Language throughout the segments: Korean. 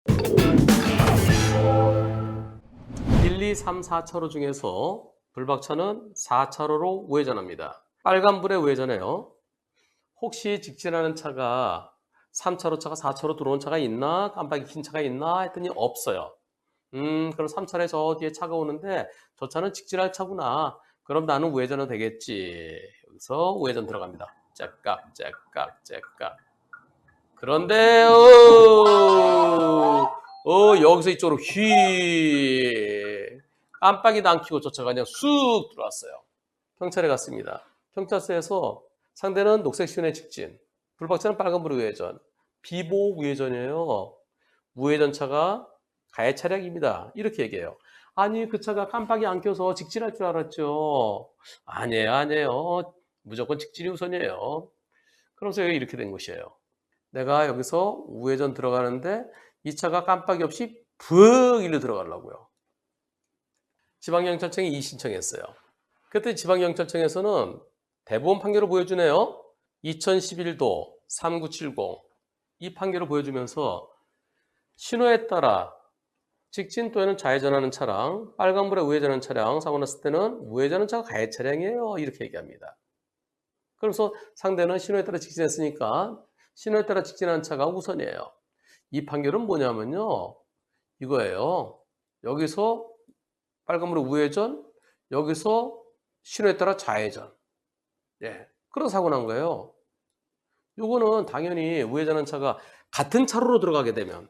1, 2, 3, 4차로 중에서 불박차는 4차로로 우회전합니다. 빨간불에 우회전해요. 혹시 직진하는 차가 3차로 차가 4차로 들어온 차가 있나? 깜빡이 킨 차가 있나? 했더니 없어요. 그럼 3차로에 저 뒤에 차가 오는데 저 차는 직진할 차구나. 그럼 나는 우회전은 되겠지. 여기서 우회전 들어갑니다. 째깍, 째깍, 째깍. 그런데, 여기서 이쪽으로 깜빡이도 안 켜고 저 차가 그냥 쑥 들어왔어요. 경찰에 갔습니다. 경찰서에서 상대는 녹색 시운의 직진, 불박차는 빨간불 우회전, 비보호 우회전이에요. 우회전차가 가해 차량입니다. 이렇게 얘기해요. 아니, 그 차가 깜빡이 안 켜서 직진할 줄 알았죠. 아니에요, 아니에요. 무조건 직진이 우선이에요. 그러면서 여기 이렇게 된 것이에요. 내가 여기서 우회전 들어가는데 이 차가 깜빡이 없이 푹 일로 들어가려고요. 지방경찰청에 이의신청했어요. 그때 지방경찰청에서는 대법원 판결을 보여주네요. 2011도 3970 이 판결을 보여주면서 신호에 따라 직진 또는 좌회전하는 차량, 빨간불에 우회전하는 차량 사고 났을 때는 우회전하는 차가 가해 차량이에요. 이렇게 얘기합니다. 그래서 상대는 신호에 따라 직진했으니까 신호에 따라 직진하는 차가 우선이에요. 이 판결은 뭐냐면요. 이거예요. 여기서 빨간불에 우회전, 여기서 신호에 따라 좌회전. 예. 그런 사고 난 거예요. 요거는 당연히 우회전한 차가 같은 차로로 들어가게 되면,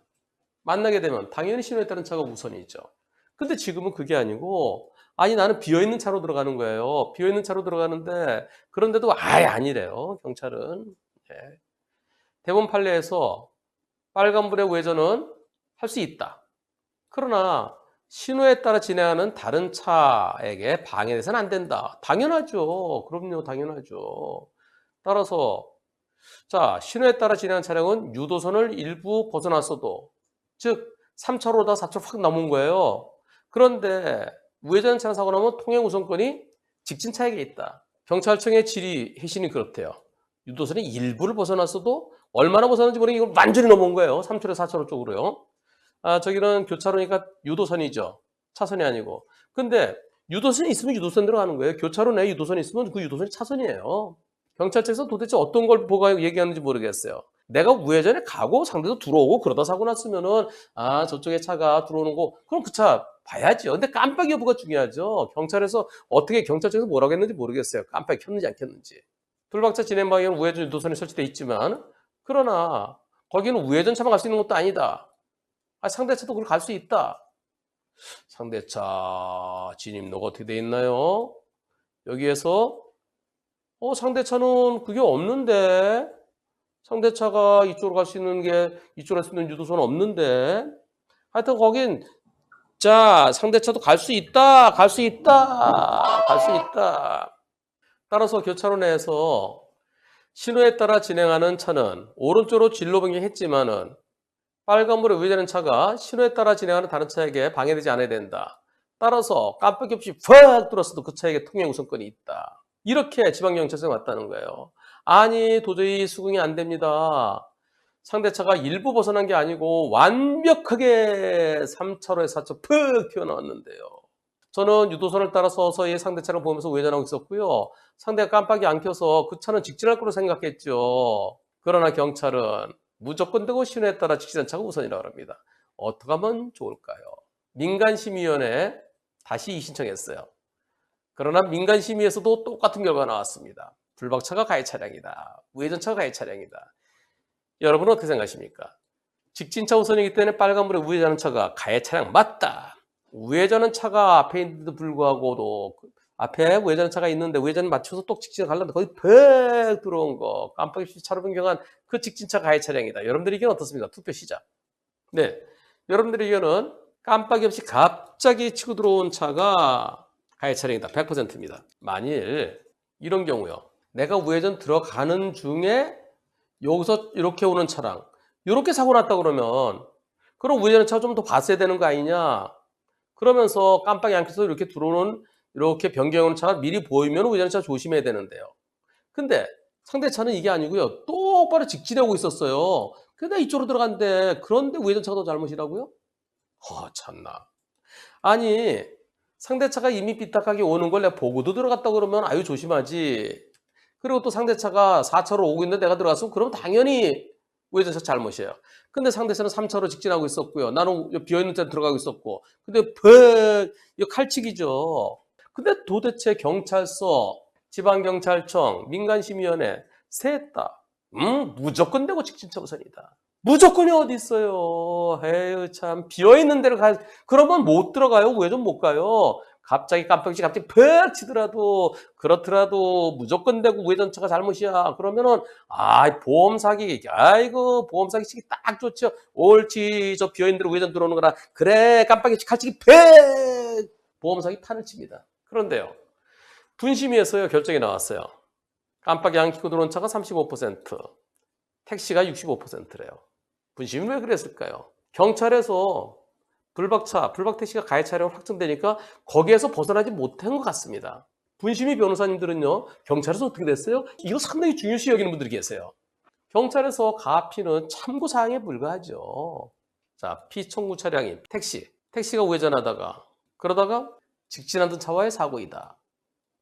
만나게 되면 당연히 신호에 따른 차가 우선이죠. 근데 지금은 그게 아니고, 아니, 나는 비어있는 차로 들어가는 거예요. 비어있는 차로 들어가는데, 그런데도 아예 아니래요. 경찰은. 예. 대법원 판례에서 빨간불의 우회전은 할 수 있다. 그러나 신호에 따라 진행하는 다른 차에게 방해돼서는 안 된다. 당연하죠. 그럼요, 당연하죠. 따라서 자, 신호에 따라 진행하는 차량은 유도선을 일부 벗어났어도, 즉 3차로다 4차로 확 넘은 거예요. 그런데 우회전 차량 사고 나면 통행 우선권이 직진차에게 있다. 경찰청의 질의 해신이 그렇대요. 유도선의 일부를 벗어났어도 얼마나 벗어났는지 모르겠는데 이걸 완전히 넘어온 거예요. 3차로 4차로 쪽으로요. 아, 저기는 교차로니까 유도선이죠. 차선이 아니고. 근데 유도선이 있으면 유도선 들어가는 거예요. 교차로 내에 유도선이 있으면 그 유도선이 차선이에요. 경찰청에서 도대체 어떤 걸 보고 얘기하는지 모르겠어요. 내가 우회전에 가고 상대도 들어오고 그러다 사고 났으면은 아, 저쪽에 차가 들어오는 거 그럼 그 차 봐야죠. 근데 깜빡이 여부가 중요하죠. 경찰에서 어떻게 경찰청에서 뭐라고 했는지 모르겠어요. 깜빡이 켰는지 안 켰는지. 불박차 진행 방향은 우회전 유도선이 설치되어 있지만 그러나 거기는 우회전 차만 갈 수 있는 것도 아니다. 아, 상대차도 그걸 갈 수 있다. 상대차 진입로가 어떻게 돼 있나요? 여기에서 상대차는 그게 없는데 상대차가 이쪽으로 갈 수 있는 게 이쪽으로 갈 수 있는 유도선은 없는데 하여튼 거긴 자 상대차도 갈 수 있다 갈 수 있다 갈 수 있다. 따라서 교차로 내에서 신호에 따라 진행하는 차는 오른쪽으로 진로 변경했지만은 빨간불에 우회전하는 차가 신호에 따라 진행하는 다른 차에게 방해되지 않아야 된다. 따라서 깜빡이 없이 푹 들었어도 그 차에게 통행 우선권이 있다. 이렇게 지방경찰서에 왔다는 거예요. 아니 도저히 수긍이 안 됩니다. 상대차가 일부 벗어난 게 아니고 완벽하게 3차로에 4차 푹 튀어나왔는데요. 저는 유도선을 따라 서서히 상대차를 보면서 우회전하고 있었고요. 상대가 깜빡이 안 켜서 그 차는 직진할 거로 생각했죠. 그러나 경찰은 무조건 되고 신호에 따라 직진한 차가 우선이라고 합니다. 어떻게 하면 좋을까요? 민간심의위원회에 다시 이의신청했어요. 그러나 민간심의에서도 똑같은 결과가 나왔습니다. 불박차가 가해 차량이다. 우회전차가 가해 차량이다. 여러분은 어떻게 생각하십니까? 직진차 우선이기 때문에 빨간불에 우회전하는 차가 가해 차량 맞다. 우회전하는 차가 앞에 있는데도 불구하고도 앞에 우회전하는 차가 있는데 우회전 맞춰서 또 직진을 가려는데 거의 팩 들어온 거 깜빡이 없이 차로 변경한 그 직진차 가해 차량이다. 여러분들의 의견은 어떻습니까? 투표 시작. 네, 여러분들의 의견은 깜빡이 없이 갑자기 치고 들어온 차가 가해 차량이다. 100%입니다. 만일 이런 경우요. 내가 우회전 들어가는 중에 여기서 이렇게 오는 차량 이렇게 사고 났다 그러면 그럼 우회전 차 좀 더 봤어야 되는 거 아니냐? 그러면서 깜빡이 안 켜서 이렇게 들어오는 이렇게 변경하는 차가 미리 보이면 우회전차 조심해야 되는데요. 근데 상대 차는 이게 아니고요. 똑바로 직진하고 있었어요. 근데 이쪽으로 들어간대. 그런데 우회전차가 더 잘못이라고요? 참나. 아니, 상대차가 이미 삐딱하게 오는 걸 내가 보고도 들어갔다 그러면 아유 조심하지. 그리고 또 상대차가 4차로 오고 있는데 내가 들어갔으면 그럼 당연히 우회전차 잘못이에요. 근데 상대차는 3차로 직진하고 있었고요. 나는 비어있는 데 들어가고 있었고. 근데 이거 칼치기죠. 근데 도대체 경찰서, 지방경찰청, 민간심의위원회 셋 다 무조건 되고 직진차 우선이다. 무조건이 어디 있어요. 에휴 참 비어있는 데를 그러면 못 들어가요. 우회전 못 가요. 갑자기 깜빡이 갑자기 퍽 치더라도 그렇더라도 무조건 되고 우회전차가 잘못이야. 그러면은 보험 사기 아이고 보험 사기 치기 딱 좋죠. 옳지 저 비어있는 데로 우회전 들어오는 거라. 그래 깜빡이 칼치기 퍽 보험 사기 판을 칩니다. 그런데요. 분심위에서요 결정이 나왔어요. 깜빡이 안 켜고 들어온 차가 35%, 택시가 65%래요. 분심이 왜 그랬을까요? 경찰에서 불박택시가 가해 차량으로 확정되니까 거기에서 벗어나지 못한 것 같습니다. 분심이 변호사님들은요, 경찰에서 어떻게 됐어요? 이거 상당히 중요시 여기는 분들이 계세요. 경찰에서 가피는 참고사항에 불과하죠. 자, 피청구 차량이 택시가 우회전하다가 그러다가 직진하던 차와의 사고이다.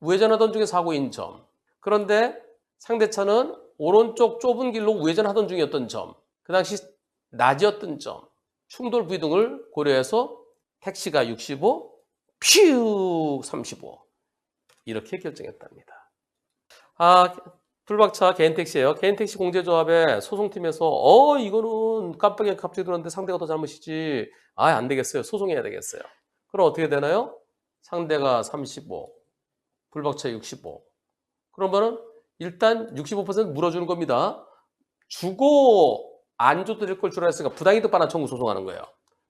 우회전하던 중에 사고인 점. 그런데 상대차는 오른쪽 좁은 길로 우회전하던 중이었던 점. 그 당시 낮이었던 점. 충돌 부위 등을 고려해서 택시가 65, 퓨 35 이렇게 결정했답니다. 불박차 개인택시예요. 개인택시 공제조합의 소송팀에서 이거는 깜빡이 갑자기 들었는데 상대가 더 잘못이지. 안 되겠어요. 소송해야 되겠어요. 그럼 어떻게 되나요? 상대가 35, 불박차 65. 그러면은 일단 65% 물어주는 겁니다. 주고 안 줘도 될 걸 주라 했으니까 부당이득 반환 청구 소송하는 거예요.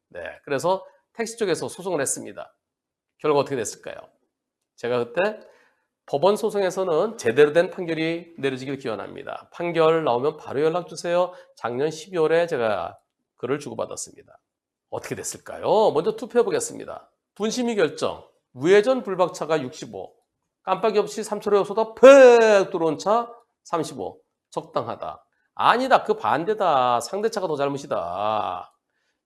네, 그래서 택시 쪽에서 소송을 했습니다. 결과 어떻게 됐을까요? 제가 그때 법원 소송에서는 제대로 된 판결이 내려지길 기원합니다. 판결 나오면 바로 연락 주세요. 작년 12월에 제가 글을 주고받았습니다. 어떻게 됐을까요? 먼저 투표해 보겠습니다. 분심위 결정. 우회전 불박차가 65. 깜빡이 없이 3차로 여서다 퍽 들어온 차 35. 적당하다. 아니다. 그 반대다. 상대차가 더 잘못이다.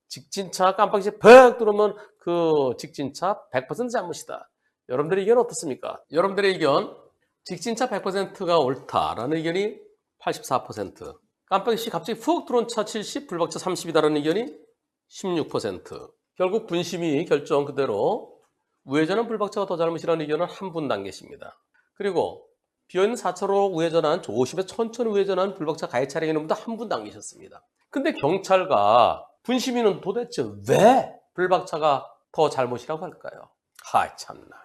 직진차 깜빡이 퍽 들어오면 그 직진차 100% 잘못이다. 여러분들의 의견은 어떻습니까? 여러분들의 의견 직진차 100%가 옳다라는 의견이 84%, 깜빡이 갑자기 푹 들어온 차 70, 불박차 30이다라는 의견이 16%. 결국 분심이 결정 그대로 우회전한 불박차가 더 잘못이라는 의견은 한 분 남기십니다. 그리고 비어있는 4차로 우회전한 조심해 천천히 우회전한 불박차 가해 차량의 놈도 한 분 남기셨습니다. 근데 경찰과 분심위는 도대체 왜 불박차가 더 잘못이라고 할까요? 참나.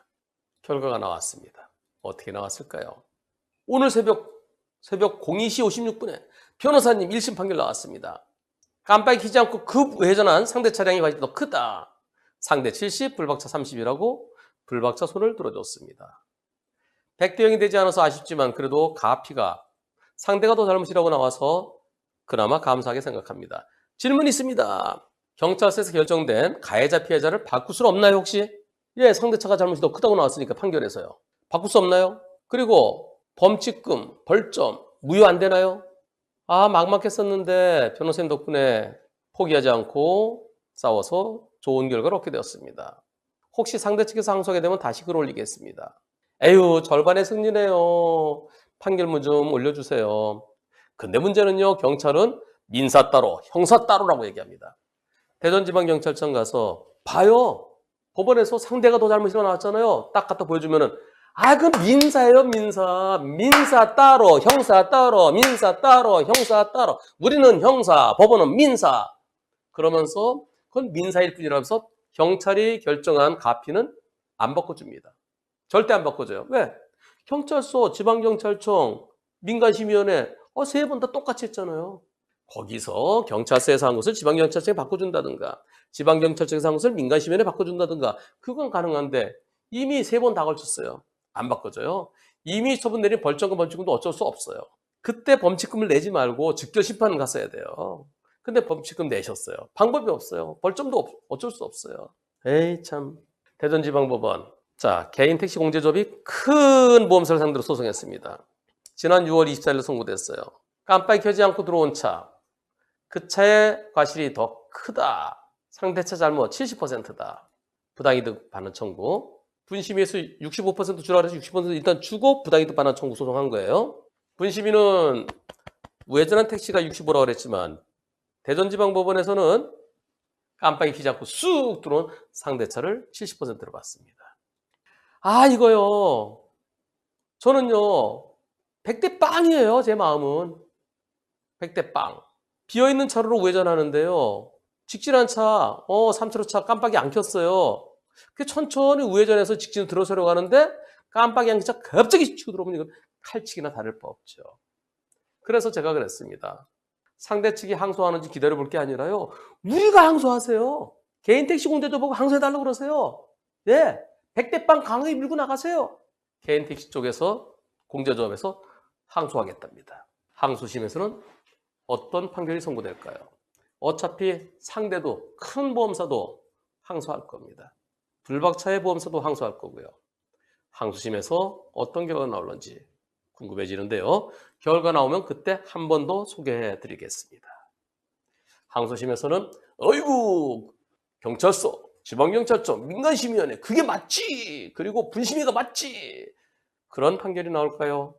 결과가 나왔습니다. 어떻게 나왔을까요? 오늘 새벽 02시 56분에 변호사님 1심 판결 나왔습니다. 깜빡이 켜지 않고 급 우회전한 상대 차량이 과실이 더 크다. 상대 70, 불박차 30이라고 불박차 손을 들어줬습니다. 100대 0이 되지 않아서 아쉽지만 그래도 가피가 상대가 더 잘못이라고 나와서 그나마 감사하게 생각합니다. 질문 있습니다. 경찰서에서 결정된 가해자 피해자를 바꿀 수는 없나요 혹시? 예, 상대차가 잘못이 더 크다고 나왔으니까 판결에서요. 바꿀 수 없나요? 그리고 범칙금, 벌점 무효 안 되나요? 막막했었는데 변호사님 덕분에 포기하지 않고 싸워서 좋은 결과를 얻게 되었습니다. 혹시 상대 측에서 항소하게 되면 다시 글 올리겠습니다. 에휴, 절반의 승리네요. 판결문 좀 올려주세요. 근데 문제는요, 경찰은 민사 따로, 형사 따로라고 얘기합니다. 대전지방경찰청 가서 봐요. 법원에서 상대가 더 잘못이 나왔잖아요. 딱 갖다 보여주면은 그건 민사예요, 민사. 민사 따로, 형사 따로, 민사 따로, 형사 따로. 우리는 형사, 법원은 민사. 그러면서 그건 민사일 뿐이라면서 경찰이 결정한 가피는 안 바꿔줍니다. 절대 안 바꿔줘요. 왜? 경찰서, 지방경찰청, 민간심의위원회 3번 다 똑같이 했잖아요. 거기서 경찰서에서 한 것을 지방경찰청에 바꿔준다든가 지방경찰청에서 한 것을 민간심의위원회에 바꿔준다든가 그건 가능한데 이미 3번 다 걸쳤어요. 안 바꿔줘요. 이미 처분 내린 벌점과 범칙금도 어쩔 수 없어요. 그때 범칙금을 내지 말고 즉결심판 갔어야 돼요. 근데 범칙금 내셨어요. 방법이 없어요. 벌점도 어쩔 수 없어요. 에이 참. 대전지방법원. 자, 개인 택시 공제조합이 큰 보험사를 상대로 소송했습니다. 지난 6월 24일 선고됐어요. 깜빡이 켜지 않고 들어온 차. 그 차의 과실이 더 크다. 상대차 잘못 70%다. 부당이득 반환 청구. 분심위에서 65% 주라 그래서 60% 일단 주고 부당이득 반환 청구 소송한 거예요. 분심위는 우회전한 택시가 65라고 그랬지만 대전지방법원에서는 깜빡이 켜지 않고 쑥 들어온 상대차를 70%로 받습니다. 아, 이거요. 저는요, 100대 빵이에요, 제 마음은. 100대 빵. 비어있는 차로로 우회전하는데요. 직진한 차, 3차로 차 깜빡이 안 켰어요. 그 천천히 우회전해서 직진으로 들어서려고 하는데 깜빡이 안 켜자 갑자기 치고 들어오면 이건 칼치기나 다를 바 없죠. 그래서 제가 그랬습니다. 상대 측이 항소하는지 기다려볼 게 아니라요. 우리가 항소하세요. 개인 택시 공제도 보고 항소해달라고 그러세요. 네, 100대 빵 강하게 밀고 나가세요. 개인 택시 쪽에서 공제조합에서 항소하겠답니다. 항소심에서는 어떤 판결이 선고될까요? 어차피 상대도 큰 보험사도 항소할 겁니다. 불박차의 보험사도 항소할 거고요. 항소심에서 어떤 결과가 나올는지 궁금해지는데요. 결과 나오면 그때 한 번 더 소개해 드리겠습니다. 항소심에서는 어이구 경찰서, 지방경찰청, 민간심의원회 그게 맞지! 그리고 분심위가 맞지! 그런 판결이 나올까요?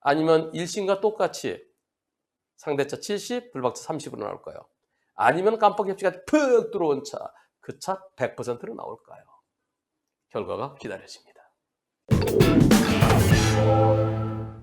아니면 1심과 똑같이 상대차 70, 불박차 30으로 나올까요? 아니면 깜빡이 없이까지 푹 들어온 차, 그 차 100%로 나올까요? 결과가 기다려집니다.